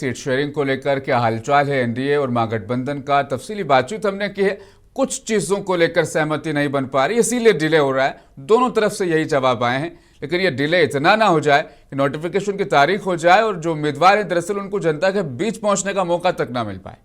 Seat sharing को लेकर क्या हालचाल है एनडीए और महागठबंधन का तफसीली बातचीत हमने की है। कुछ चीजों को लेकर सहमति नहीं बन पा रही, इसीलिए डिले हो रहा है। दोनों तरफ से यही जवाब आए हैं, लेकिन ये डिले इतना ना हो जाए कि नोटिफिकेशन की तारीख हो जाए और जो उम्मीदवार है दरअसल उनको जनता के बीच पहुंचने का मौका तक ना मिल पाए।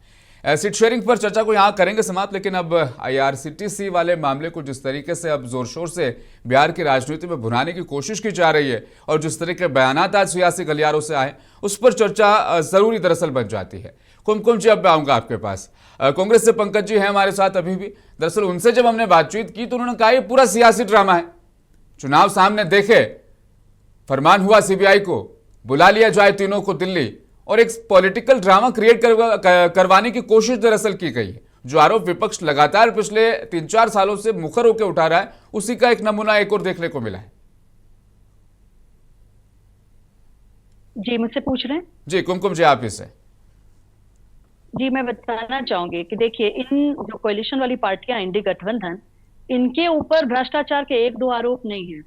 सीट शेयरिंग पर चर्चा को यहाँ करेंगे समाप्त, लेकिन अब आईआरसीटीसी वाले मामले को जिस तरीके से अब जोर शोर से बिहार की राजनीति में भुनाने की कोशिश की जा रही है और जिस तरह के बयानात आज सियासी गलियारों से आए, उस पर चर्चा जरूरी दरअसल बन जाती है। कुमकुम जी, अब मैं आऊंगा आपके पास। कांग्रेस से पंकज जी हैं हमारे साथ अभी भी। दरअसल उनसे जब हमने बातचीत की तो उन्होंने कहा ये पूरा सियासी ड्रामा है, चुनाव सामने देखे, फरमान हुआ सीबीआई को बुला लिया जाए तीनों को दिल्ली, और एक पॉलिटिकल ड्रामा क्रिएट करवाने की कोशिश दरअसल की गई है। जो आरोप विपक्ष लगातार पिछले 3-4 सालों से मुखर होकर उठा रहा है, उसी का एक नमूना एक और देखने को मिला है। जी, मुझसे पूछ रहे हैं? जी कुमकुम जी, आप इसे। जी, मैं बताना चाहूंगी कि देखिए, इन जो कोalition वाली पार्टियां, इंडी गठबंधन, इनके ऊपर भ्रष्टाचार के 1-2 आरोप नहीं है।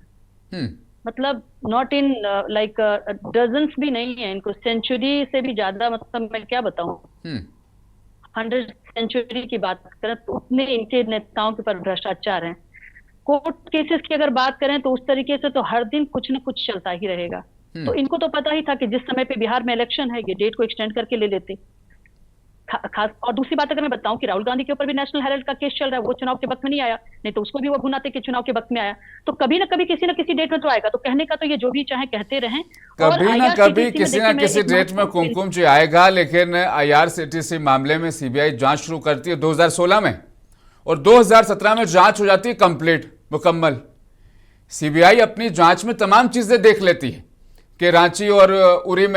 मतलब नॉट इन लाइक डजन्स भी नहीं है, इनको सेंचुरी से भी ज्यादा, मतलब मैं क्या बताऊं, 100 सेंचुरी की बात करें तो उतने इनके नेताओं के ऊपर भ्रष्टाचार है। कोर्ट केसेस की अगर बात करें तो उस तरीके से तो हर दिन कुछ न कुछ चलता ही रहेगा। तो इनको तो पता ही था कि जिस समय पे बिहार में इलेक्शन है, ये डेट को एक्सटेंड करके ले लेते। खास और दूसरी बात अगर मैं बताऊं कि राहुल गांधी के ऊपर भी नेशनल हेराल्ड का केस चल रहा है, वो चुनाव के वक्त में नहीं आया, नहीं तो उसको भी वो भुनाते कि चुनाव के वक्त में आया। तो कभी ना कभी किसी न किसी डेट में तो आएगा। तो कहने का तो ये जो भी चाहे कहते रहें, कभी ना कभी किसी ना किसी डेट में कुमकुम जी आएगा। लेकिन आईआरसीटीसी मामले में सीबीआई जांच शुरू करती है 2016 में और 2017 में जांच हो जाती है कंप्लीट, मुकम्मल। सीबीआई अपनी जांच में तमाम चीजें देख लेती है कि रांची और पुरी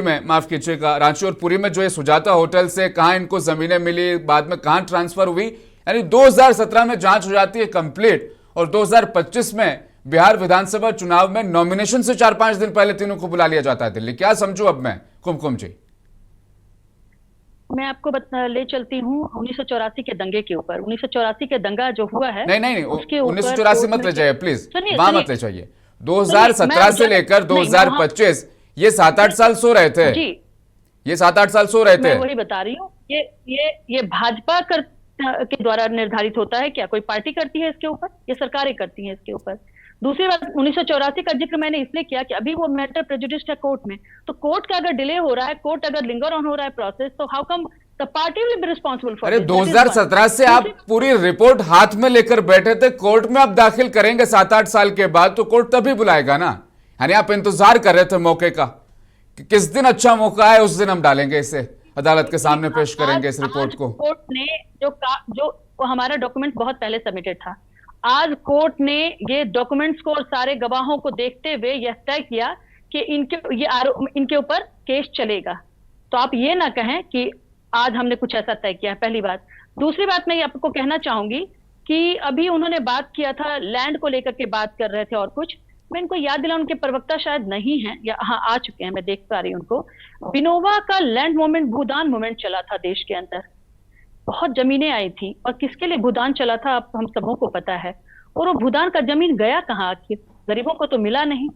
में माफ कीजिएगा, रांची और पुरी में जो ये सुजाता होटल से कहां इनको जमीनें मिली, बाद में कहां ट्रांसफर हुई, यानी 2017 में जांच हो जाती है कंप्लीट। और 2025 में बिहार विधानसभा चुनाव में नॉमिनेशन से 4-5 दिन पहले तीनों को बुला लिया जाता है दिल्ली। क्या समझू अब मैं कुमकुम जी? मैं आपको ले चलती हूँ 1984 के दंगे के ऊपर। 1984 के दंगा जो हुआ है, नहीं, 1984 मत ले जाइए प्लीज, वहां मत ले जाइए। 2017 से लेकर 2025 ये 7-8 साल सो रहे थे जी। ये 7-8 साल सो रहे थे। मैं वही बता रही हूँ, ये भाजपा के द्वारा निर्धारित होता है क्या? कोई पार्टी करती है इसके ऊपर? ये सरकारें करती हैं इसके ऊपर। दूसरी बात, 1984 का जिक्र मैंने इसलिए किया कि अभी वो मैटर प्रेजुडिस्ड है कोर्ट में। तो कोर्ट का अगर डिले हो रहा है, कोर्ट अगर लिंगर ऑन हो रहा है प्रोसेस, तो how come the party will be responsible for? अरे 2017 से आप पूरी रिपोर्ट हाथ में लेकर बैठे थे, कोर्ट में आप दाखिल करेंगे 7-8 साल के बाद, तो कोर्ट तभी बुलाएगा ना। यानी आप इंतजार कर रहे थे मौके का कि किस दिन अच्छा मौका है, उस दिन हम डालेंगे इसे अदालत के सामने, पेश करेंगे इस रिपोर्ट को। कोर्ट ने जो हमारा डॉक्यूमेंट बहुत पहले सबमिटेड था, आज कोर्ट ने ये डॉक्यूमेंट्स को और सारे गवाहों को देखते हुए यह तय किया कि इनके ऊपर केस चलेगा। तो आप ये ना कहें कि आज हमने कुछ ऐसा तय किया है, पहली बात। दूसरी बात मैं आपको कहना चाहूंगी कि अभी उन्होंने बात किया था लैंड को लेकर के, बात कर रहे थे और कुछ। मैं इनको याद दिलाऊं, उनके प्रवक्ता शायद नहीं है या हाँ आ चुके हैं, मैं देख पा रही हूं उनको। विनोवा का लैंड मूवमेंट, भूदान मूवमेंट चला था देश के अंदर। बहुत जमीनें आई थी और किसके लिए भूदान चला था आप हम सबों को पता है। और वो भूदान का जमीन गया कहाँ आखिर? गरीबों को तो मिला नहीं।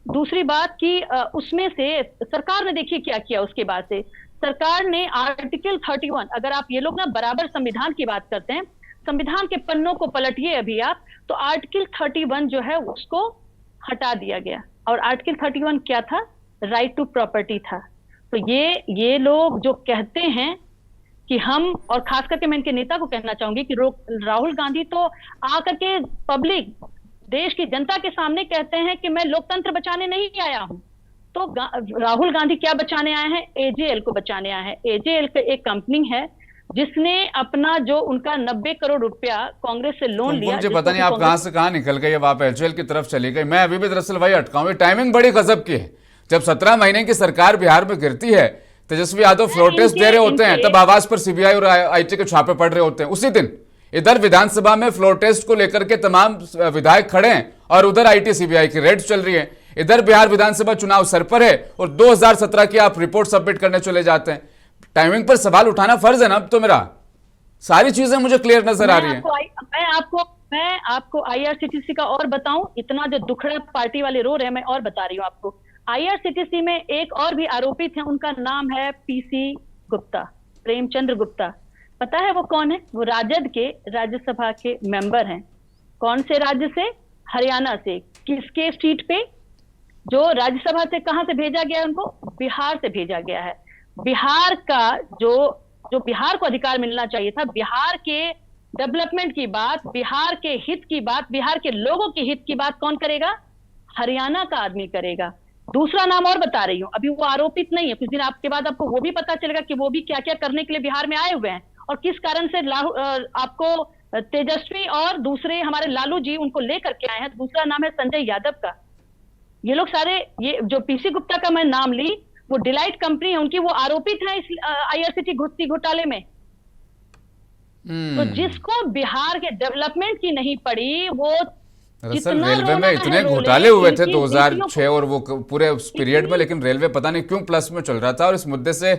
दूसरी बात कि उसमें से सरकार ने देखिए क्या किया। उसके बाद से सरकार ने आर्टिकल 31, अगर आप ये लोग ना बराबर संविधान की बात करते हैं, संविधान के पन्नों को पलटिए अभी आप, तो आर्टिकल 31 जो है उसको हटा दिया गया। और आर्टिकल 31 क्या था? राइट टू प्रॉपर्टी था। तो ये लोग जो कहते हैं कि हम, और खास करके मैं इनके नेता को कहना चाहूंगी कि राहुल गांधी तो आकर के पब्लिक, देश की जनता के सामने कहते हैं कि मैं लोकतंत्र बचाने नहीं आया हूं। तो राहुल गांधी क्या बचाने आए हैं? एजेएल को बचाने आए हैं। एजेएल एक कंपनी है जिसने अपना जो उनका 90 करोड़ रुपया कांग्रेस से लोन लिया। मुझे पता नहीं आप कहां से कहां निकल गए, अब आप एजेएल की तरफ चली गई। मैं अभी भी दरअसल वही अटका हूं। टाइमिंग बड़ी गजब की है। जब 17 महीने की सरकार बिहार में गिरती है, तेजस्वी यादव फ्लोर टेस्ट दे रहे होते हैं, तब आवाज पर सीबीआई और आईटी के छापे पड़ रहे होते हैं। उसी दिन इधर विधानसभा में फ्लोर टेस्ट को लेकर के तमाम विधायक खड़े हैं और उधर आईटी सीबीआई की रेड चल रही है। इधर बिहार विधानसभा चुनाव सर पर है और 2017 की आप रिपोर्ट सबमिट करने चले जाते हैं। टाइमिंग पर सवाल उठाना फर्ज है ना अब तो मेरा। सारी चीजें मुझे क्लियर नजर आ रही है। मैं आपको आईआरसीटीसी का और बताऊं, इतना जो दुखड़ा पार्टी वाले रो रहे हैं, मैं और बता रही हूं आपको। आईआरसीटीसी में एक और भी आरोपित है, उनका नाम है पीसी गुप्ता, प्रेमचंद्र गुप्ता। पता है वो कौन है? वो राजद के राज्यसभा के मेंबर हैं। कौन से राज्य से? हरियाणा से। किसके सीट पे? जो राज्यसभा से कहां से भेजा गया है उनको? बिहार से भेजा गया है। बिहार का जो जो बिहार को अधिकार मिलना चाहिए था, बिहार के डेवलपमेंट की बात, बिहार के हित की बात, बिहार के लोगों के हित की बात कौन करेगा? हरियाणा का आदमी करेगा। दूसरा नाम और बता रही हूं, अभी वो आरोपित नहीं है, कुछ दिन आपके बाद आपको वो भी पता चलेगा कि वो भी क्या क्या करने के लिए बिहार में आए हुए हैं और किस कारण से आपको तेजस्वी और दूसरे हमारे लालू जी उनको लेकर के आए हैं। दूसरा नाम है संजय यादव का। ये लोग सारे, ये जो पीसी गुप्ता का मैं नाम ली, वो डिलाइट कंपनी है उनकी, वो आरोपित है इस आईआरसीटी घुसती घोटाले में। तो जिसको बिहार के डेवलपमेंट की नहीं पड़ी, वो दरअसल रेलवे में इतने घोटाले हुए थे 2006 और वो पूरे उस पीरियड में, लेकिन रेलवे पता नहीं क्यों प्लस में चल रहा था। और इस मुद्दे से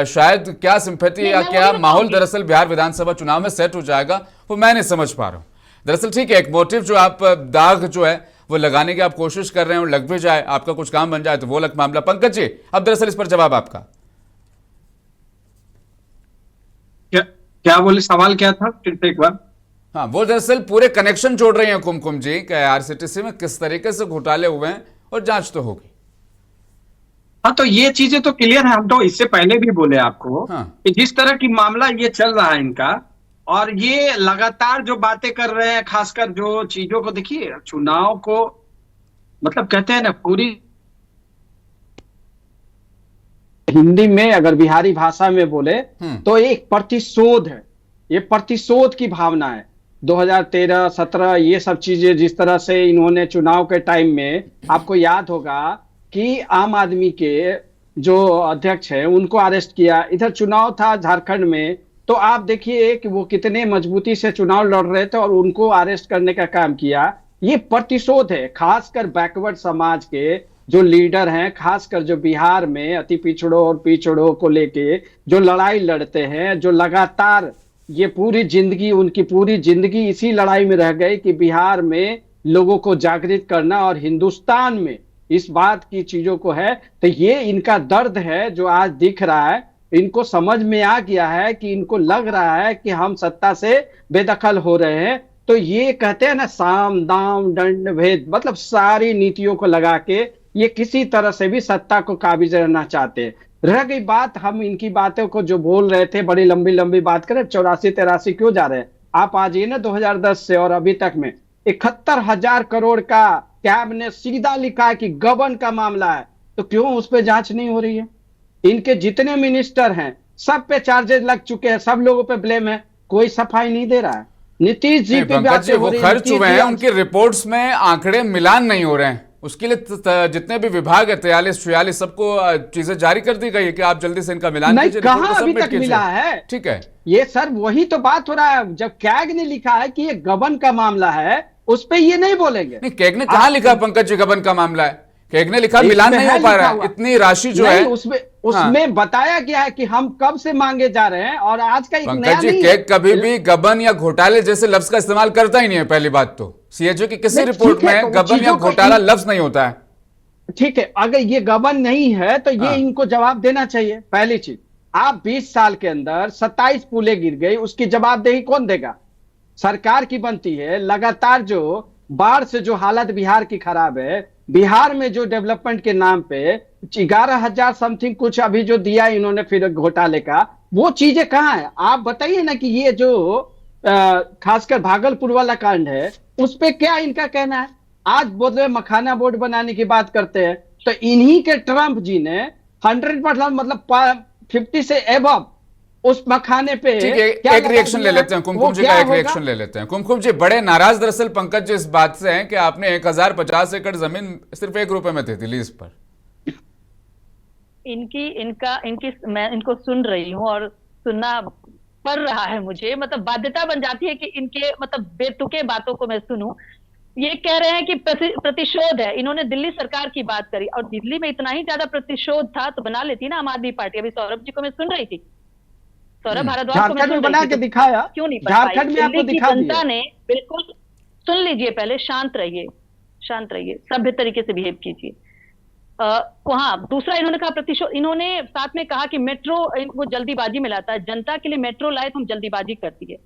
शायद क्या सिंपैथी या क्या माहौल दरअसल बिहार विधानसभा चुनाव में सेट हो जाएगा, वो मैं नहीं समझ पा रहा हूँ। दरअसल ठीक है, एक मोटिव जो आप दाग जो है वो लगाने की आप कोशिश कर रहे हैं और लग भी जाए, आपका कुछ काम बन जाए तो वो अलग मामला। पंकज जी, अब दरअसल इस पर जवाब आपका। क्या बोले? सवाल क्या था फिर से एक बार? हाँ, वो दरअसल पूरे कनेक्शन जोड़ रही हैं कुमकुम जी कि आईआरसीटीसी में किस तरीके से घोटाले हुए हैं और जांच तो होगी। हाँ, तो ये चीजें तो क्लियर है। हम तो इससे पहले भी बोले आपको हाँ। कि जिस तरह की मामला ये चल रहा है इनका, और ये लगातार जो बातें कर रहे हैं, खासकर जो चीजों को देखिए, चुनाव को मतलब कहते हैं ना, पूरी हिंदी में अगर बिहारी भाषा में बोले तो एक प्रतिशोध है, ये प्रतिशोध की भावना है। 2013-17 ये सब चीजें जिस तरह से इन्होंने चुनाव के टाइम में, आपको याद होगा कि आम आदमी के जो अध्यक्ष है उनको अरेस्ट किया। इधर चुनाव था झारखंड में, तो आप देखिए कि वो कितने मजबूती से चुनाव लड़ रहे थे और उनको अरेस्ट करने का काम किया। ये प्रतिशोध है, खासकर बैकवर्ड समाज के जो लीडर हैं, खासकर जो बिहार में अति पिछड़ों और पिछड़ों को लेके जो लड़ाई लड़ते हैं, जो लगातार ये पूरी जिंदगी, उनकी पूरी जिंदगी इसी लड़ाई में रह गई कि बिहार में लोगों को जागृत करना और हिंदुस्तान में इस बात की चीजों को है। तो ये इनका दर्द है जो आज दिख रहा है। इनको समझ में आ गया है कि इनको लग रहा है कि हम सत्ता से बेदखल हो रहे हैं। तो ये कहते हैं ना, साम दाम दंड भेद, मतलब सारी नीतियों को लगा के ये किसी तरह से भी सत्ता को काबिज रहना चाहते हैं। रह गई बात, हम इनकी बातों को जो बोल रहे थे, बड़ी लंबी लंबी बात करें, 84-83 क्यों जा रहे हैं आप? आज ये ना 2010 से और अभी तक में 71,000 करोड़ का कैब ने सीधा लिखा है कि गबन का मामला है, तो क्यों उस पर जांच नहीं हो रही है? इनके जितने मिनिस्टर हैं सब पे चार्जेस लग चुके हैं, सब लोगों पे ब्लेम है, कोई सफाई नहीं दे रहा है। नीतीश जी पे बातें हो रही है, खर्च हुए हैं, उनकी रिपोर्ट्स में आंकड़े मिलान नहीं हो रहे हैं। उसके लिए जितने भी विभाग है 43-46 सबको चीजें जारी कर दी गई है कि आप जल्दी से इनका मिलान कीजिए, कहां अभी तक मिला है? ठीक है, ये सर वही तो बात हो रहा है। जब कैग ने लिखा है कि ये गबन का मामला है, उस पे ये नहीं बोलेंगे। नहीं, कैग ने कहां लिखा पंकज जी गबन का मामला है? कैग ने लिखा मिलान नहीं हो पा रहा है, इतनी राशि जो है उसमें बताया गया है कि हम कब से मांगे जा रहे हैं। और आज का एक पंकज जी, कैग कभी भी गबन या घोटाले जैसे लफ्ज का इस्तेमाल करता ही नहीं है। पहली बात तो सीएजी की किसी रिपोर्ट में गबन या घोटाला लफ्ज नहीं होता है। ठीक है, अगर ये गबन नहीं है तो ये इनको जवाब देना चाहिए। पहली चीज, आप 20 साल के अंदर 27 पुलें गिर गई, उसकी जवाबदेही कौन देगा? सरकार की बनती है। लगातार जो बाढ़ से जो हालत बिहार की खराब है, बिहार में जो डेवलपमेंट के नाम पे 11,000 समथिंग कुछ अभी जो दिया इन्होंने फिर घोटाले का, वो चीजें कहाँ है? आप बताइए ना कि ये जो खासकर भागलपुर वाला कांड है, उस पे क्या इनका कहना है? आज बोल रहे मखाना बोर्ड बनाने की बात करते हैं, तो इन्हीं के ट्रंप जी ने 100% मतलब 50 से एबव उस मखाने पे एक रिएक्शन ले लेते हैं कुमकुम जी का, एक रिएक्शन ले लेते हैं। कुमकुम जी बड़े नाराज दरअसल पंकज जी इस बात से हैं कि आपने 1050 एकड़ जमीन सिर्फ 1 रुपए में दे दी लीज पर। मैं इनको सुन रही हूँ और सुनना पड़ रहा है मुझे, मतलब बाध्यता बन जाती है कि इनके मतलब बेतुके बातों को मैं सुनूं। ये कह रहे हैं कि प्रतिशोध है। इन्होंने दिल्ली सरकार की बात करी, और दिल्ली में इतना ही ज्यादा प्रतिशोध था तो बना लेती ना आम आदमी पार्टी। अभी सौरभ जी को मैं सुन रही थी, सौरभ भारद्वाज को मैं सुन बना के दिखाया, क्यों नहीं झारखंड में आपको दिखा दिया। जनता ने बिल्कुल, सुन लीजिए पहले, शांत रहिए, सभ्य तरीके से बिहेव कीजिए। हाँ, दूसरा इन्होंने कहा प्रतिशोध, इन्होंने साथ में कहा कि मेट्रो वो जल्दीबाजी में लाता है, जनता के लिए मेट्रो लाए तो हम जल्दीबाजी कर दिए।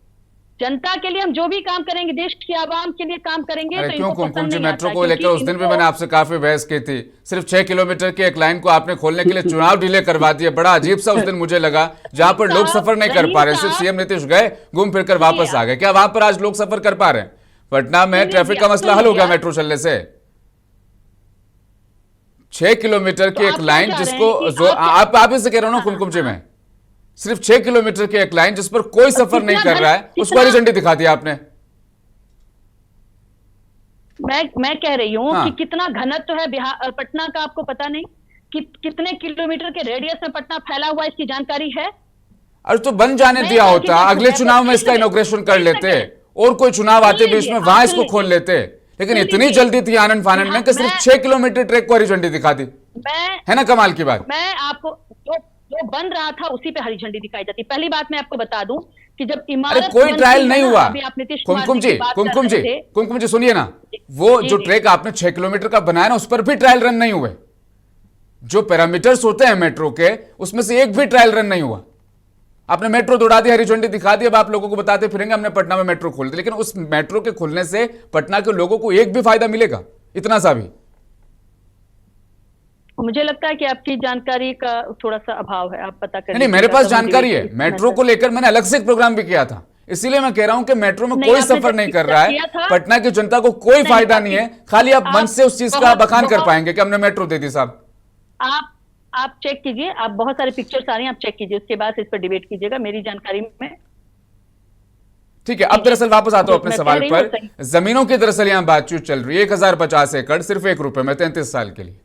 जनता के लिए हम जो भी काम करेंगे, देश की आवाम के लिए काम करेंगे अरे तो क्यों इनको कुमकुम पसंद जी, नहीं मेट्रो आता, को लेकर क्योंकि उस दिन भी इनको- मैंने आपसे काफी बहस की थी। सिर्फ 6 किलोमीटर की एक लाइन को आपने खोलने के लिए चुनाव डिले करवा दिया। बड़ा अजीब सा उस दिन मुझे लगा, जहां पर लोग सफर नहीं कर पा रहे, सिर्फ सीएम नीतीश गए, घूम फिर कर वापस आ गए। क्या वहां पर आज लोग सफर कर पा रहे हैं? पटना में ट्रैफिक का मसला हल हो गया मेट्रो चलने से। 6 किलोमीटर की एक लाइन जिसको जो आप ही से कह रहा हूं ना कुमकुम जी, मैं सिर्फ 6 किलोमीटर की एक लाइन जिस पर कोई सफर नहीं कर रहा है, उसको हरी झंडी दिखा दिया आपने। मैं कह रही हूँ हाँ। कि कितना घनत्व है बिहार पटना का, आपको पता नहीं कि कितने किलोमीटर के रेडियस में पटना फैला हुआ है, इसकी जानकारी है? अरे तो बन जाने मैं दिया बाकी होता, बात अगले मैं चुनाव में एक इसका सेकंड, इनॉग्रेशन कर एक लेते, सेकंड। और कोई चुनाव आते सुन बीच में, लीजिए, वहां आप इसको सुन खोल लीजिए। लेते। लेकिन सुन इतनी लीजिए। जल्दी थी आनंद फानंद में कि सिर्फ मैं- 6 किलोमीटर ट्रैक को हरी झंडी दिखा दी। मैं है ना कमाल की बात? मैं आपको जो जो बन रहा था उसी पे हरी झंडी दिखाई जाती। पहली बात मैं आपको बता दूं कि जब अरे इमारत कोई बनती ट्रायल है नहीं ना, हुआ। अभी आप नीतीश कुमार कुमकुम जी जी, की बात कुमकुम कर जी, रहे थे। कुमकुम जी सुनिए ना, वो जी, जो जी। ट्रैक आपने 6 किलोमीटर का बनाया ना, उस पर भी ट्रायल रन नहीं हुए। जो पैरामीटर्स होते हैं मेट्रो के, उसमें से एक भी ट्रायल रन नहीं हुआ। आपने मेट्रो दौड़ा दी, हरी झंडी दिखा दी, अब आप लोगों को बताते फिरेंगे हमने पटना में मेट्रो खोल दी। लेकिन उस मेट्रो के खुलने से पटना के लोगों को एक भी फायदा मिलेगा? इतना सा भी? मुझे लगता है कि आपकी जानकारी का थोड़ा सा अभाव है, आप पता कर नहीं, मेरे लीजिएगा, पास तो जानकारी मुझे है। इस समय मेट्रो तक- को लेकर मैंने अलग से एक प्रोग्राम भी किया था, इसीलिए मैं कह रहा हूं कि मेट्रो में नहीं, कोई आपने सफर जब नहीं कर रहा किया है, था- पटना की जनता को कोई नहीं, फायदा आपकी- नहीं है। खाली आप मन से उस चीज का बहुत- बखान कर बहुत- पाएंगे कि हमने मेट्रो दे दी साहब। आप चेक कीजिए, आप बहुत सारे पिक्चर्स आ रही हैं, आप चेक कीजिए, उसके बाद इस पर डिबेट कीजिएगा। मेरी जानकारी में ठीक है, अब दरअसल वापस आता हूं अपने मैं कह सवाल रही हूँ पर। सही। जमीनों की दरअसल यहां बातचीत चल रही है। 1050 एकड़ सिर्फ 1 रुपए में 33 साल के लिए।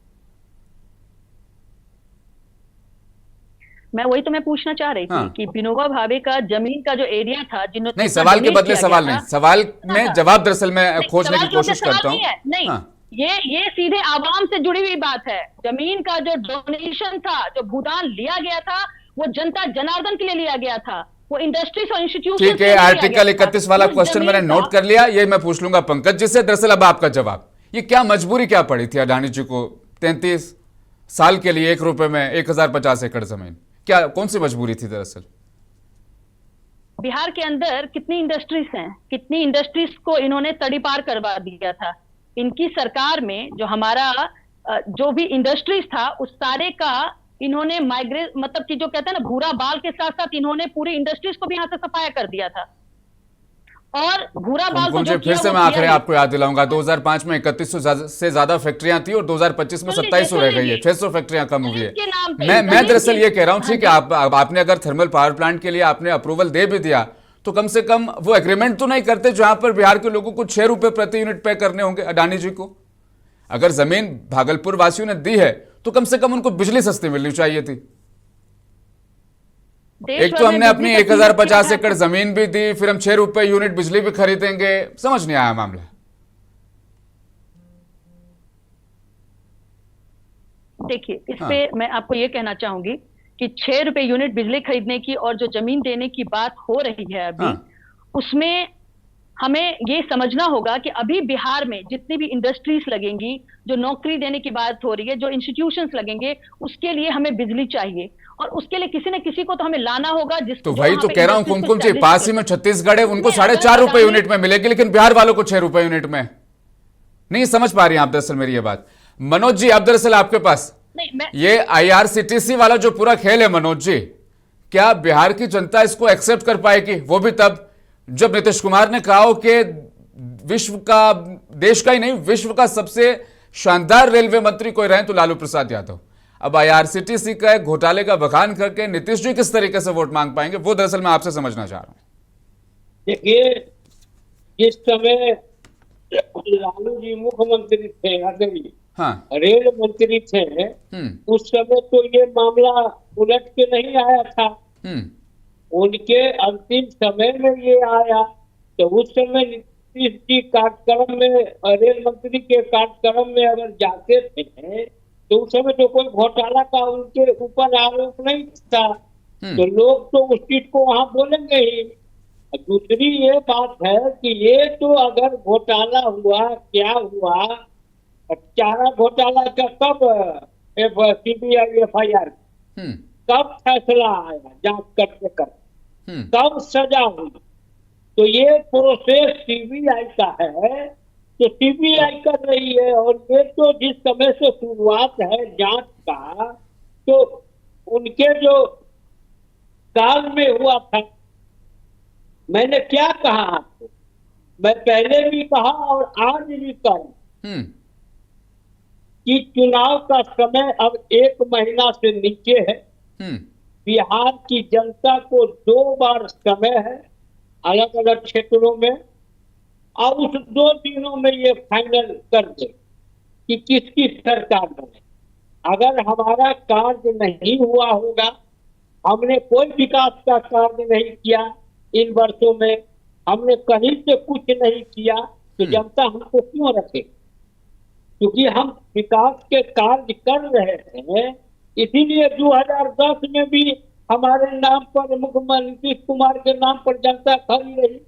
मैं वही तो मैं पूछना चाह रही थी हाँ। कि विनोबा भावे का जमीन का जो एरिया था, जिन्होंने नहीं, सवाल के बदले सवाल नहीं, सवाल में जवाब दरअसल मैं खोजने की कोशिश करता हूं। नहीं, हाँ। ये सीधे आवाम से जुड़ी हुई बात है। जमीन का जो डोनेशन था, जो भूदान लिया गया था, वो जनता जनार्दन के लिए लिया गया था, वो इंडस्ट्रीज और इंस्टीट्यूशन। ठीक है, आर्टिकल 31 वाला क्वेश्चन मैंने नोट कर लिया, ये मैं पूछ लूंगा पंकज जी से। दरअसल अब आपका जवाब, ये क्या मजबूरी क्या पड़ी थी अडानी जी को 33 साल के लिए 1 रुपए में 1050 एकड़ जमीन? क्या कौन सी मजबूरी थी दरअसल? बिहार के अंदर कितनी इंडस्ट्रीज हैं, कितनी इंडस्ट्रीज को इन्होंने तड़ीपार करवा दिया था। इनकी सरकार में जो हमारा जो भी इंडस्ट्रीज था, उस सारे का इन्होंने माइग्रेट, मतलब कि जो कहते हैं ना, भूरा बाल के साथ साथ इन्होंने पूरी इंडस्ट्रीज को भी यहां से सफाया कर दिया था। और भूरा बाल को जो फिर किया, से वो मैं किया आखिर ही। आपको याद दिलाऊंगा, 2005 में 3100 से ज्यादा फैक्ट्रियां थी और 2025 में 2700 रह गई है, 600 फैक्ट्रियां कम हुई है। के नाम पे, मैं दलित दरअसल के- ये कह रहा हूं, ठीक है, हाँ आपने अगर थर्मल पावर प्लांट के लिए आपने अप्रूवल दे भी दिया, तो कम से कम वो एग्रीमेंट तो नहीं करते जहां पर बिहार के लोगों को 6 रुपए प्रति यूनिट पे करने होंगे अडानी जी को। अगर जमीन भागलपुर वासियों ने दी है तो कम से कम उनको बिजली सस्ती मिलनी चाहिए थी। देश एक भर तो में हमने अपनी बिजली का कीमत 1050 क्या एकड़ जमीन भी दी, फिर हम 6 रुपए यूनिट बिजली भी खरीदेंगे। समझ नहीं आया मामला। देखिए, इस हाँ। पे मैं आपको ये कहना चाहूंगी कि 6 रुपए यूनिट बिजली खरीदने की और जो जमीन देने की बात हो रही है अभी, हाँ। उसमें हमें ये समझना होगा कि अभी बिहार में जितनी भी इंडस्ट्रीज लगेंगी, जो नौकरी देने की बात हो रही है, जो इंस्टीट्यूशंस लगेंगे, उसके लिए हमें बिजली चाहिए, और उसके लिए किसी न किसी को तो हमें लाना होगा। जिस तो वही तो कह रहा हूं कुमकुम जी, पास ही में छत्तीसगढ़ है, उनको 4.5 रुपए यूनिट में मिलेगी, लेकिन बिहार वालों को 6 रुपए यूनिट में। नहीं समझ पा रही हैं आप दरअसल मेरी ये बात। मनोज जी, अब दरअसल आपके पास ये IRCTC वाला जो पूरा खेल है मनोज जी, क्या बिहार की जनता इसको एक्सेप्ट कर पाएगी? वो भी तब जब नीतीश कुमार ने कहा हो कि विश्व का, देश का ही नहीं, विश्व का सबसे शानदार रेलवे मंत्री कोई रहे तो लालू प्रसाद यादव। अब IRCTC का घोटाले का बखान करके नीतीश जी किस तरीके से वोट मांग पाएंगे, वो दरअसल मैं आपसे समझना चाह रहा हूं। देखिए, जिस समय लालू जी मुख्यमंत्री थे, अगर हाँ। रेल मंत्री थे, उस समय तो ये मामला उलट के नहीं आया था। उनके अंतिम समय में ये आया, तो उस समय नीतीश जी कार्यक्रम में, रेल मंत्री के कार्यक्रम में अगर जाते थे तो उस समय तो कोई घोटाला का उनके ऊपर आरोप नहीं था, तो लोग तो उस चीज को वहां बोलेंगे ही। दूसरी ये बात है कि ये तो अगर घोटाला हुआ, क्या हुआ, चारा घोटाला का कब CBI FIR, कब फैसला आया जांच करते करते, कब सजा हुई। तो ये प्रोसेस सीबीआई का है, तो सीबीआई कर रही है। और ये तो जिस समय से शुरुआत है जांच का, तो उनके जो काल में हुआ था, मैंने क्या कहा आपको, मैं पहले भी कहा और आज भी कहूं कि चुनाव का समय अब 1 महीना से नीचे है। बिहार की जनता को 2 बार समय है अलग अलग क्षेत्रों में, और उस 2 दिनों में ये फाइनल कर दे कि किसकी सरकार बने। अगर हमारा कार्य नहीं हुआ होगा, हमने कोई विकास का कार्य नहीं किया इन वर्षों में, हमने कहीं से कुछ नहीं किया, तो जनता हमको क्यों रखे? क्योंकि हम विकास के कार्य कर रहे थे। इसीलिए 2010 में भी हमारे नाम पर, मुख्यमंत्री नीतीश कुमार के नाम पर जनता खड़ी रही।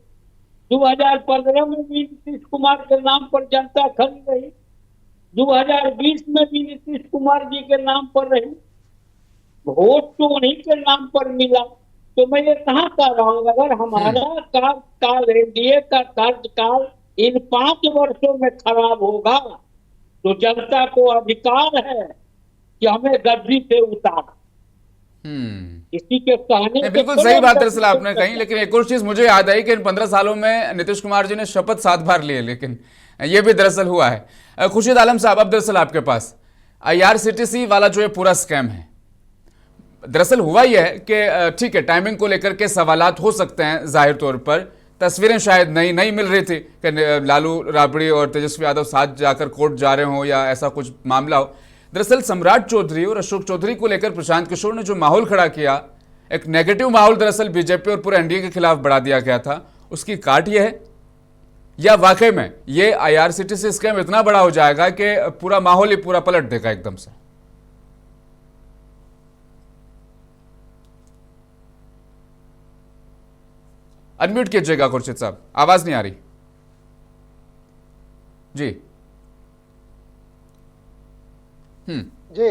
2015 में भी नीतीश कुमार के नाम पर जनता खड़ी रही। 2020 में भी नीतीश कुमार जी के नाम पर रही। वोट तो उन्हीं के नाम पर मिला। तो मैं ये कहाँ कह रहा हूँ, अगर हमारा कार्यकाल, एनडीए का कार्यकाल इन 5 वर्षों में खराब होगा, तो जनता को अधिकार है कि हमें गद्दी से उतार। इसी के कहने बिल्कुल सही बात दरअसल आपने कही। लेकिन एक और चीज मुझे याद आई कि इन 15 सालों में नीतीश कुमार जी ने शपथ 7 बार लिए, लेकिन ये भी दरअसल हुआ है। खुर्शीद आलम साहब, अब दरअसल आपके पास IRCTC वाला जो ये पूरा स्कैम है, दरअसल हुआ यह है कि ठीक है, टाइमिंग को लेकर के सवालात हो सकते हैं, जाहिर तौर पर तस्वीरें शायद नहीं मिल रही थी कि लालू राबड़ी और तेजस्वी यादव साथ जाकर कोर्ट जा रहे हो या ऐसा कुछ मामला हो। दरअसल सम्राट चौधरी और अशोक चौधरी को लेकर प्रशांत किशोर ने जो माहौल खड़ा किया, एक नेगेटिव माहौल दरअसल बीजेपी और पूरे एनडीए के खिलाफ बढ़ा दिया गया था, उसकी काट यह है या वाकई में ये IRCTC स्कैम इतना बड़ा हो जाएगा कि पूरा माहौल ही पूरा पलट देगा एकदम से? अनम्यूट कीजिएगा खुर्शीद साहब, आवाज नहीं आ रही जी। जी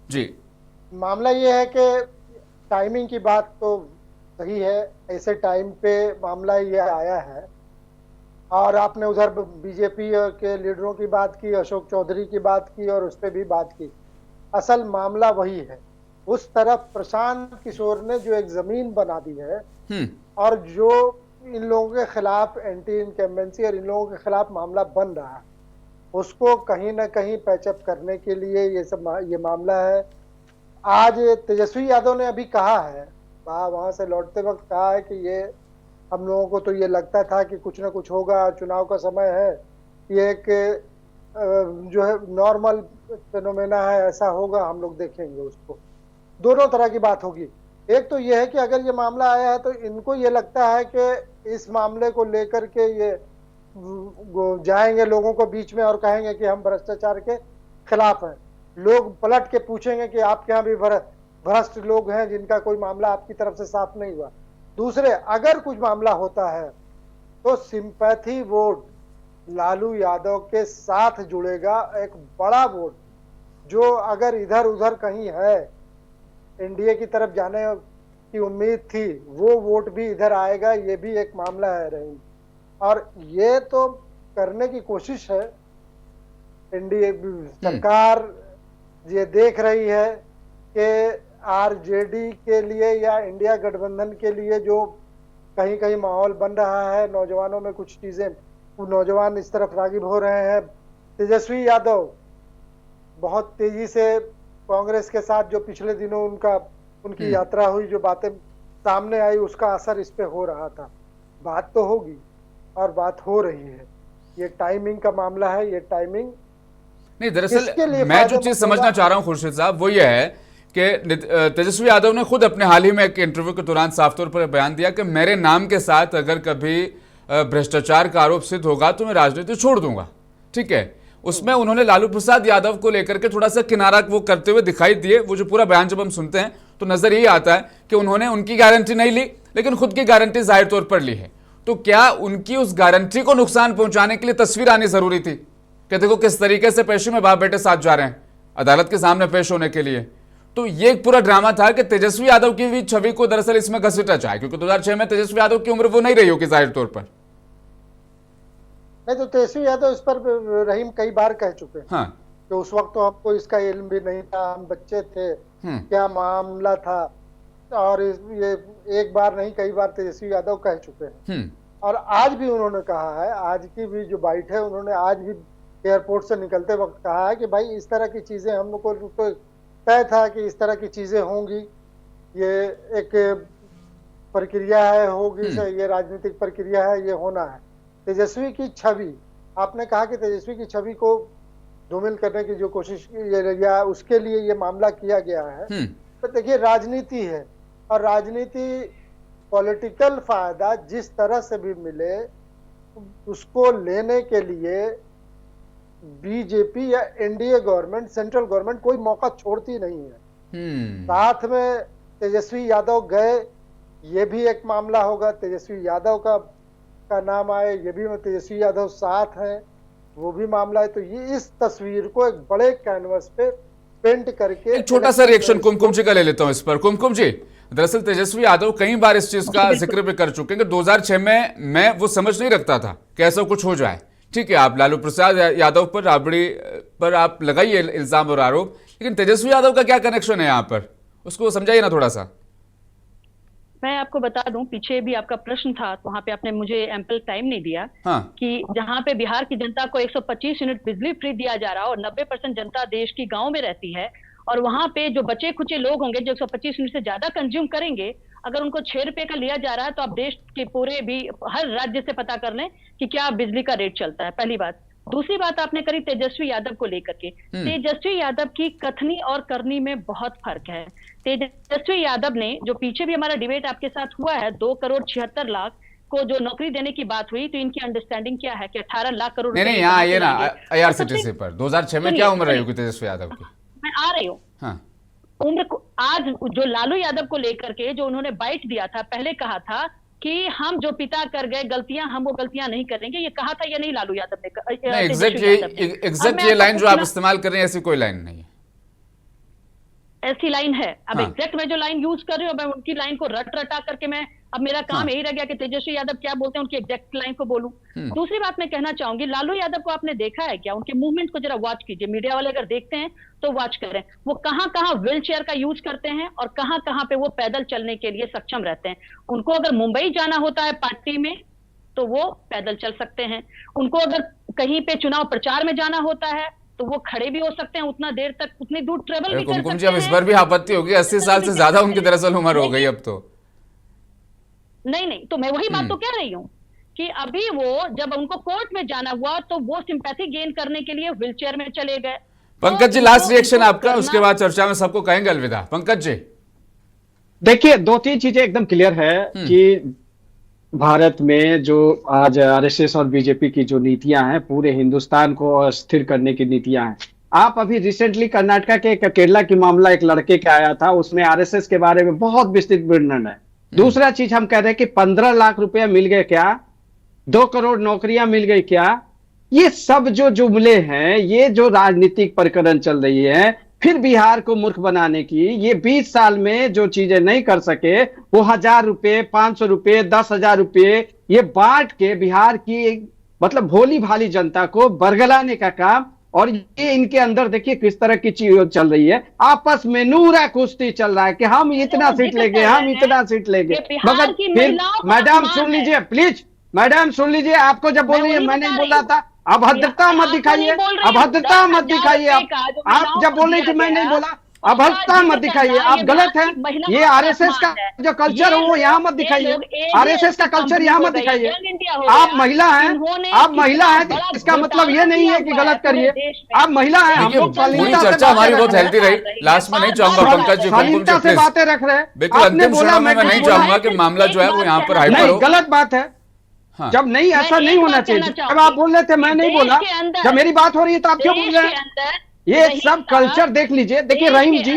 जी, मामला ये है कि टाइमिंग की बात तो सही है, ऐसे टाइम पे मामला ये आया है। और आपने उधर बीजेपी के लीडरों की बात की, अशोक चौधरी की बात की और उस पर भी बात की। असल मामला वही है, उस तरफ प्रशांत किशोर ने जो एक जमीन बना दी है और जो इन लोगों के खिलाफ एंटी इनकम्बेंसी और इन लोगों के खिलाफ मामला बन रहा है, उसको कहीं ना कहीं पैचअप करने के लिए ये मामला है। आज तेजस्वी यादव ने अभी कहा है, वहां से लौटते वक्त कहा है कि ये हम लोगों को तो ये लगता था कि कुछ ना कुछ होगा, चुनाव का समय है, ये एक जो है नॉर्मल फेनोमेना है, ऐसा होगा, हम लोग देखेंगे उसको। दोनों तरह की बात होगी। एक तो ये है कि अगर ये मामला आया है तो इनको ये लगता है कि इस मामले को लेकर के ये जाएंगे लोगों को बीच में और कहेंगे कि हम भ्रष्टाचार के खिलाफ हैं। लोग पलट के पूछेंगे कि आपके यहाँ भी भ्रष्ट लोग हैं जिनका कोई मामला आपकी तरफ से साफ नहीं हुआ। दूसरे, अगर कुछ मामला होता है तो सिंपैथी वोट लालू यादव के साथ जुड़ेगा, एक बड़ा वोट जो अगर इधर उधर कहीं है, एनडीए की तरफ जाने की उम्मीद थी, वो वोट भी इधर आएगा। ये भी एक मामला है रही, और ये तो करने की कोशिश है एनडीए सरकार। ये देख रही है कि आरजेडी के लिए या इंडिया गठबंधन के लिए जो कहीं कहीं माहौल बन रहा है, नौजवानों में कुछ चीजें, नौजवान इस तरफ रागिब हो रहे हैं। तेजस्वी यादव बहुत तेजी से कांग्रेस के साथ जो पिछले दिनों उनकी यात्रा हुई, जो बातें सामने आई, उसका असर इस पे हो रहा था। बात तो होगी और बात हो रही है। ये टाइमिंग का मामला है, ये टाइमिंग नहीं। दरअसल मैं जो चीज समझना चाह रहा हूं खुर्शीद साहब, वो ये है कि तेजस्वी यादव ने खुद अपने हाल ही में एक इंटरव्यू के दौरान साफ तौर पर बयान दिया कि मेरे नाम के साथ अगर कभी भ्रष्टाचार का आरोप सिद्ध होगा तो मैं राजनीति छोड़ दूंगा। ठीक है, उसमें उन्होंने लालू प्रसाद यादव को लेकर के थोड़ा सा किनारा वो करते हुए दिखाई दिए। वो जो पूरा बयान जब हम सुनते हैं तो नजर यही आता है कि उन्होंने उनकी गारंटी नहीं ली, लेकिन खुद की गारंटी जाहिर तौर पर ली है। तो क्या उनकी उस गारंटी को नुकसान पहुंचाने के लिए तस्वीर आनी जरूरी थी कि देखो किस तरीके से पेशी में बाप बेटे साथ जा रहे हैं? अदालत के सामने पेश होने के लिए। तो ये एक पूरा ड्रामा था कि तेजस्वी यादव की भी छवि को दरअसल इसमें घसीटा जाए, क्योंकि 2006 में तेजस्वी यादव की उम्र वो नहीं रही होगी जाहिर तौर पर। नहीं तो तेजस्वी यादव इस पर रहीम कई बार कह चुके हैं। हाँ। तो उस वक्त तो हमको इसका इल्म भी नहीं था, हम बच्चे थे, क्या मामला था, और ये एक बार नहीं कई बार तेजस्वी यादव कह चुके हैं। और आज भी उन्होंने कहा है, आज की भी जो बाइट है, उन्होंने आज भी एयरपोर्ट से निकलते वक्त कहा है कि भाई इस तरह की चीजें हम लोग को तो तय था कि इस तरह की चीजें होंगी, ये एक प्रक्रिया है, होगी, ये राजनीतिक प्रक्रिया है, ये होना है। तेजस्वी की छवि, आपने कहा कि तेजस्वी की छवि को धूमिल करने की जो कोशिश या उसके लिए ये मामला किया गया है, तो देखिए राजनीति है, और राजनीति पॉलिटिकल फायदा जिस तरह से भी मिले उसको लेने के लिए बीजेपी या एनडीए गवर्नमेंट, सेंट्रल गवर्नमेंट कोई मौका छोड़ती नहीं है। साथ में तेजस्वी यादव गए, ये भी एक मामला होगा, तेजस्वी यादव का नाम आए, ये भी तेजस्वी यादव साथ हैं, वो भी मामला है। तो ये इस तस्वीर को एक बड़े कैनवस पे पेंट करके, एक छोटा सा रिएक्शन कुमकुम जी का ले लेता हूं इस पर। कुमकुम जी, दरअसल तेजस्वी यादव कई बार इस चीज का जिक्र भी कर चुके हैं कि 2006 में मैं वो समझ नहीं रखता था कि ऐसा कुछ हो जाए। ठीक है, आप लालू प्रसाद यादव पर, राबड़ी पर आप लगाइए इल्जाम और आरोप, लेकिन तेजस्वी यादव का क्या कनेक्शन है यहाँ पर, उसको समझाइए ना थोड़ा सा। मैं आपको बता दूं, पीछे भी आपका प्रश्न था, तो वहां पे आपने मुझे एम्पल टाइम नहीं दिया। हाँ। कि जहां पे बिहार की जनता को 125 यूनिट बिजली फ्री दिया जा रहा है और 90% जनता देश की गांव में रहती है, और वहां पे जो बचे खुचे लोग होंगे जो 125 यूनिट से ज्यादा कंज्यूम करेंगे, अगर उनको 6 रुपए का लिया जा रहा है, तो आप देश के पूरे भी हर राज्य से पता कर लें कि क्या बिजली का रेट चलता है, पहली बात। दूसरी बात आपने करी तेजस्वी यादव को लेकर के। तेजस्वी यादव की कथनी और करनी में बहुत फर्क है। तेजस्वी यादव ने, जो पीछे भी हमारा डिबेट आपके साथ हुआ है, 2,76,00,000 को जो नौकरी देने की बात हुई, तो इनकी अंडरस्टैंडिंग क्या है कि 18 लाख करोड़। नहीं, यहाँ आइए ना IRCTC पर। 2006 में क्या उम्र रही होगी तेजस्वी यादव की? मैं आ रही हूँ। हाँ। उम्र को आज जो लालू यादव को लेकर के जो उन्होंने बाइट दिया था, पहले कहा था कि हम जो पिता कर गए गलतियां, हम वो गलतियां नहीं करेंगे, ये कहा था या नहीं लालू यादव ने? एग्जैक्ट ये लाइन जो आप इस्तेमाल कर रहे हैं, ऐसी कोई लाइन नहीं है। ऐसी लाइन है। अब एग्जैक्ट मैं जो लाइन यूज कर रही हूँ, मैं उनकी लाइन को रट रटा करके मैं, अब मेरा काम यही रह गया कि तेजस्वी यादव क्या बोलते हैं उनकी एग्जैक्ट लाइन को बोलूं। दूसरी बात मैं कहना चाहूंगी, लालू यादव को आपने देखा है क्या? उनके मूवमेंट को जरा वॉच कीजिए, मीडिया वाले अगर देखते हैं तो वॉच करें, वो कहां कहां व्हील चेयर का यूज करते हैं और कहां कहां पे वो पैदल चलने के लिए सक्षम रहते हैं। उनको अगर मुंबई जाना होता है पार्टी में तो वो पैदल चल सकते हैं, उनको अगर कहीं पे चुनाव प्रचार में जाना होता है तो वो खड़े भी हो सकते हैं, उतना देर तक उतनी दूर ट्रेवल भी कर सकते हैं। जी, अब इस पर भी आपत्ति होगी, 80 साल से ज्यादा उनकी दरअसल उम्र हो गई अब तो। नहीं, तो मैं वही बात तो कह रही हूँ कि अभी वो जब उनको कोर्ट में जाना हुआ तो वो सिंपैथी गेन करने के लिए व्हीलचेयर में चले गए। पंकज जी, लास्ट रिएक्शन आपका, उसके बाद चर्चा में सबको कहेंगे अलविदा। पंकज जी, देखिए 2-3 चीजें एकदम क्लियर है कि भारत में जो आज आरएसएस और बीजेपी की जो नीतियां हैं, पूरे हिंदुस्तान को अस्थिर करने की नीतियां हैं। आप अभी रिसेंटली कर्नाटका के केरला की मामला एक लड़के का आया था, उसमें आरएसएस के बारे में बहुत विस्तृत वर्णन है। दूसरा चीज हम कह रहे हैं कि 15 लाख रुपया मिल गए क्या, 2 करोड़ नौकरियां मिल गई क्या, ये सब जो जुमले हैं, ये जो राजनीतिक प्रकरण चल रही है, फिर बिहार को मूर्ख बनाने की, ये 20 साल में जो चीजें नहीं कर सके, वो 1000 रुपए, 500 रुपए, 10,000 रुपए ये बांट के बिहार की मतलब भोली भाली जनता को बरगलाने का काम, और ये इनके अंदर देखिए किस तरह की चीज चल रही है, आपस में नूरा कुश्ती चल रहा है कि हम इतना सीट लेंगे, हम इतना सीट लेंगे। मगर फिर मैडम सुन लीजिए प्लीज, मैडम सुन लीजिए, आपको जब बोल रही है मैं नहीं बोल रहा था, अभद्रता मत दिखाइए, अभद्रता मत दिखाइए। आप जब बोल रही थी मैं नहीं बोला, अभद्रता मत दिखाइए, आप गलत हैं। ये आरएसएस का जो कल्चर है वो यहाँ मत दिखाइए, आरएसएस का कल्चर यहाँ मत दिखाइए। आप महिला हैं, आप महिला हैं, इसका मतलब ये नहीं है कि गलत करिए। आप महिला हैं, हम लोग चर्चा हमारी बहुत हेल्दी रही। लास्ट में नहीं चाहूंगा पंकज जी, शालीनता से बातें रख रहे हैं। बिल्कुल अंतिम क्षणों में मैं नहीं चाहूंगा कि मामला जो है वो यहाँ पर हाइपर हो। गलत बात है। हाँ। जब नहीं, ऐसा नहीं होना चाहिए। जब आप बोल रहे थे मैं नहीं बोला, जब मेरी बात हो रही है तो आप क्यों बोल रहे हैं? ये सब कल्चर देख लीजिए। देखिए रहीम जी,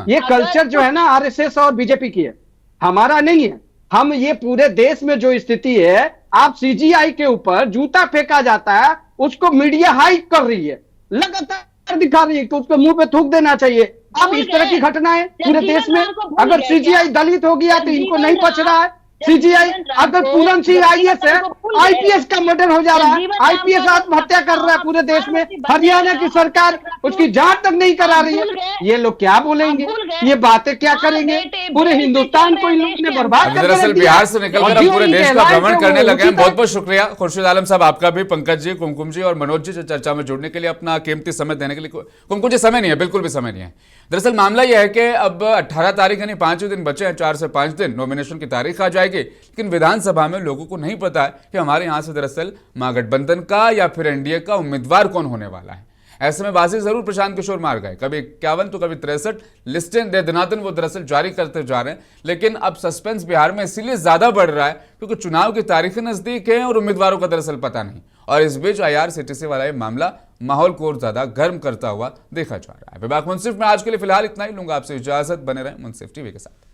ये कल्चर जो है ना आरएसएस और बीजेपी की है, हमारा नहीं है। हम ये पूरे देश में जो स्थिति है, आप सीजीआई के ऊपर जूता फेंका जाता है, उसको मीडिया हाइक कर रही है, लगातार दिखा रही है तो उसको मुंह पे थूक देना चाहिए। अब इस तरह की घटनाएं पूरे देश में, अगर सीजीआई दलित हो गया तो इनको नहीं बच रहा है। सीजीआई अगर पूरन सिंह आईएएस है, आईपीएस का मर्डर हो जा रहा है, आईपीएस आत्महत्या कर रहा है पूरे देश में, हरियाणा की सरकार उसकी जांच तक नहीं करा रही है। ये लोग क्या बोलेंगे, ये बातें क्या करेंगे, पूरे हिंदुस्तान को इन लोगों ने बर्बाद कर दरअसल दिया। बिहार से निकलकर अब पूरे देश का भ्रमण करने लगे हैं। बहुत बहुत शुक्रिया खुर्शीद आलम साहब आपका भी, पंकज जी, कुमकुम जी और मनोज जी चर्चा में जुड़ने के लिए, अपना कीमती समय देने के लिए। कुमकुम जी समय नहीं है, बिल्कुल भी समय नहीं है। दरअसल मामला यह है कि अब 18 तारीख यानी 5 दिन बचे हैं, 4 से 5 दिन नॉमिनेशन की तारीख आ जाएगी, लेकिन विधानसभा में लोगों को नहीं पता है कि हमारे यहां से दरअसल महागठबंधन का या फिर एनडीए का उम्मीदवार कौन होने वाला है। ऐसे में बाजी जरूर प्रशांत किशोर मार गए, कभी 51 तो कभी 63 लिस्टें दे दनादन वो दरअसल जारी करते जा रहे हैं। लेकिन अब सस्पेंस बिहार में इसीलिए ज्यादा बढ़ रहा है क्योंकि चुनाव की तारीखें नजदीक हैं और उम्मीदवारों का दरअसल पता नहीं। और इस बीच IRCTC वाला ये मामला माहौल को और ज्यादा गर्म करता हुआ देखा जा रहा है। विभाग मुंसिफ में आज के लिए फिलहाल इतना ही लूंगा आपसे इजाजत, बने रहें मुंसिफ टीवी के साथ।